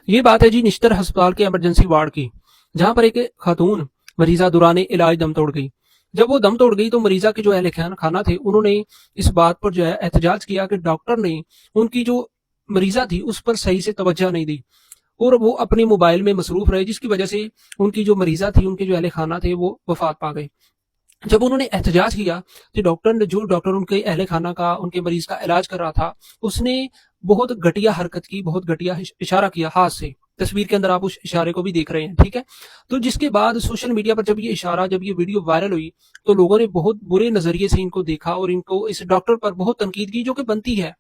یہ بات ہے جی نشتر ہسپتال کے ایمرجنسی وارڈ کی، جہاں پر ایک خاتون مریضہ دوران علاج دم توڑ گئی۔ جب وہ دم توڑ گئی تو مریضہ کے جو اہل خانہ تھے انہوں نے اس بات پر جو ہے احتجاج کیا کہ ڈاکٹر نے ان کی جو مریضہ تھی اس پر صحیح سے توجہ نہیں دی، اور وہ اپنے موبائل میں مصروف رہے، جس کی وجہ سے ان کی جو مریضہ تھی، ان کے جو اہل خانہ تھے، وہ وفات پا گئے۔ جب انہوں نے احتجاج کیا تو ڈاکٹر ان کے اہل خانہ کا، ان کے مریض کا علاج کر رہا تھا، اس نے بہت گھٹیا حرکت کی، بہت گھٹیا اشارہ کیا ہاتھ سے۔ تصویر کے اندر آپ اس اشارے کو بھی دیکھ رہے ہیں، ٹھیک ہے؟ تو جس کے بعد سوشل میڈیا پر جب یہ ویڈیو وائرل ہوئی تو لوگوں نے بہت برے نظریے سے ان کو دیکھا اور ان کو اس ڈاکٹر پر بہت تنقید کی، جو کہ بنتی ہے،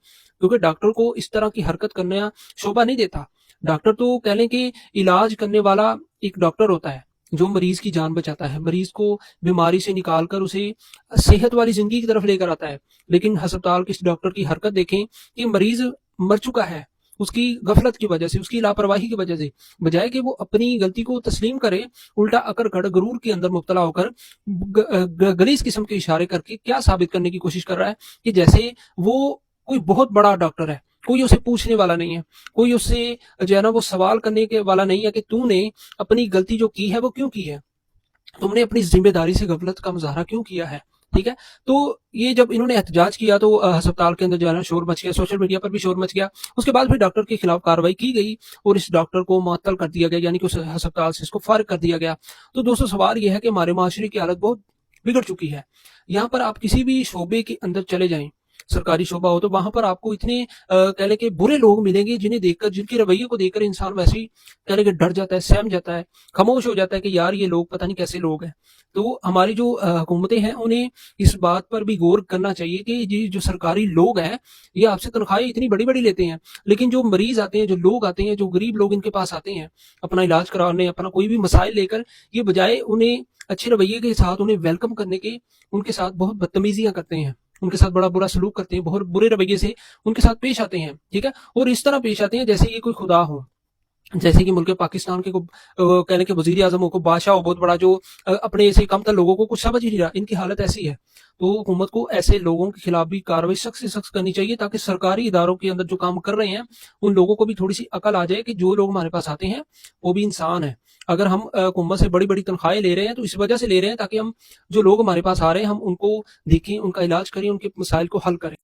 کیونکہ ڈاکٹر کو اس طرح کی حرکت کرنا شوبھا نہیں دیتا۔ ڈاکٹر تو کہہ لیں کہ علاج کرنے والا ایک ڈاکٹر ہوتا ہے جو مریض کی جان بچاتا ہے، مریض کو بیماری سے نکال کر اسے صحت والی زندگی کی طرف لے کر آتا ہے۔ لیکن ہسپتال کے اس ڈاکٹر کی حرکت دیکھیں کہ مریض مر چکا ہے، اس کی غفلت کی وجہ سے، اس کی لاپرواہی کی وجہ سے، بجائے کہ وہ اپنی غلطی کو تسلیم کرے، الٹا اکڑ کڑ غرور کے اندر مبتلا ہو کر غلیظ قسم کے اشارے کر کے کیا ثابت کرنے کی کوشش کر رہا ہے کہ جیسے وہ کوئی بہت بڑا ڈاکٹر ہے، کوئی اسے پوچھنے والا نہیں ہے، کوئی اس سے جو ہے نا وہ سوال کرنے کے والا نہیں ہے کہ تو نے اپنی غلطی جو کی ہے وہ کیوں کی ہے، تم نے اپنی ذمہ داری سے غفلت کا مظاہرہ کیوں کیا ہے، ٹھیک ہے؟ تو یہ جب انہوں نے احتجاج کیا تو ہسپتال کے اندر جو ہے نا شور مچ گیا، سوشل میڈیا پر بھی شور مچ گیا۔ اس کے بعد پھر ڈاکٹر کے خلاف کارروائی کی گئی اور اس ڈاکٹر کو معطل کر دیا گیا، یعنی کہ اس ہسپتال سے اس کو فارغ کر دیا گیا۔ تو دوستو سوال یہ ہے کہ ہمارے معاشرے کی حالت بہت بگڑ چکی ہے۔ یہاں پر آپ کسی بھی شعبے کے اندر چلے جائیں، سرکاری شعبہ ہو، تو وہاں پر آپ کو اتنے کہہ لیں کہ برے لوگ ملیں گے جنہیں دیکھ کر، جن کے رویے کو دیکھ کر انسان ویسے ہی کہہ لیں کہ ڈر جاتا ہے، سہم جاتا ہے، خاموش ہو جاتا ہے کہ یار یہ لوگ پتہ نہیں کیسے لوگ ہیں۔ تو ہماری جو حکومتیں ہیں انہیں اس بات پر بھی غور کرنا چاہیے کہ یہ جو سرکاری لوگ ہیں یہ آپ سے تنخواہیں اتنی بڑی بڑی لیتے ہیں، لیکن جو مریض آتے ہیں، جو لوگ آتے ہیں، جو غریب لوگ ان کے پاس آتے ہیں اپنا علاج کرانے، اپنا کوئی بھی مسائل لے کر، یہ بجائے انہیں اچھے رویے کے ساتھ انہیں ویلکم کرنے کے، ان کے ساتھ بہت بدتمیزیاں کرتے ہیں، ان کے ساتھ بڑا برا سلوک کرتے ہیں، بہت برے رویے سے ان کے ساتھ پیش آتے ہیں، ٹھیک ہے؟ اور اس طرح پیش آتے ہیں جیسے یہ کوئی خدا ہو، جیسے کہ ملک پاکستان کے کہنے کے وزیر اعظم ہو، کو بادشاہ ہو بہت بڑا، جو اپنے ایسے کم تر لوگوں کو کچھ سمجھ ہی نہیں رہا۔ ان کی حالت ایسی ہے، تو حکومت کو ایسے لوگوں کے خلاف بھی کارروائی سخت سے سخت کرنی چاہیے، تاکہ سرکاری اداروں کے اندر جو کام کر رہے ہیں ان لوگوں کو بھی تھوڑی سی عقل آ جائے کہ جو لوگ ہمارے پاس آتے ہیں وہ بھی انسان ہیں۔ اگر ہم حکومت سے بڑی بڑی تنخواہیں لے رہے ہیں تو اس وجہ سے لے رہے ہیں تاکہ ہم جو لوگ ہمارے پاس آ رہے ہیں ہم ان کو دیکھیں، ان کا علاج کریں، ان کے مسائل کو حل کریں۔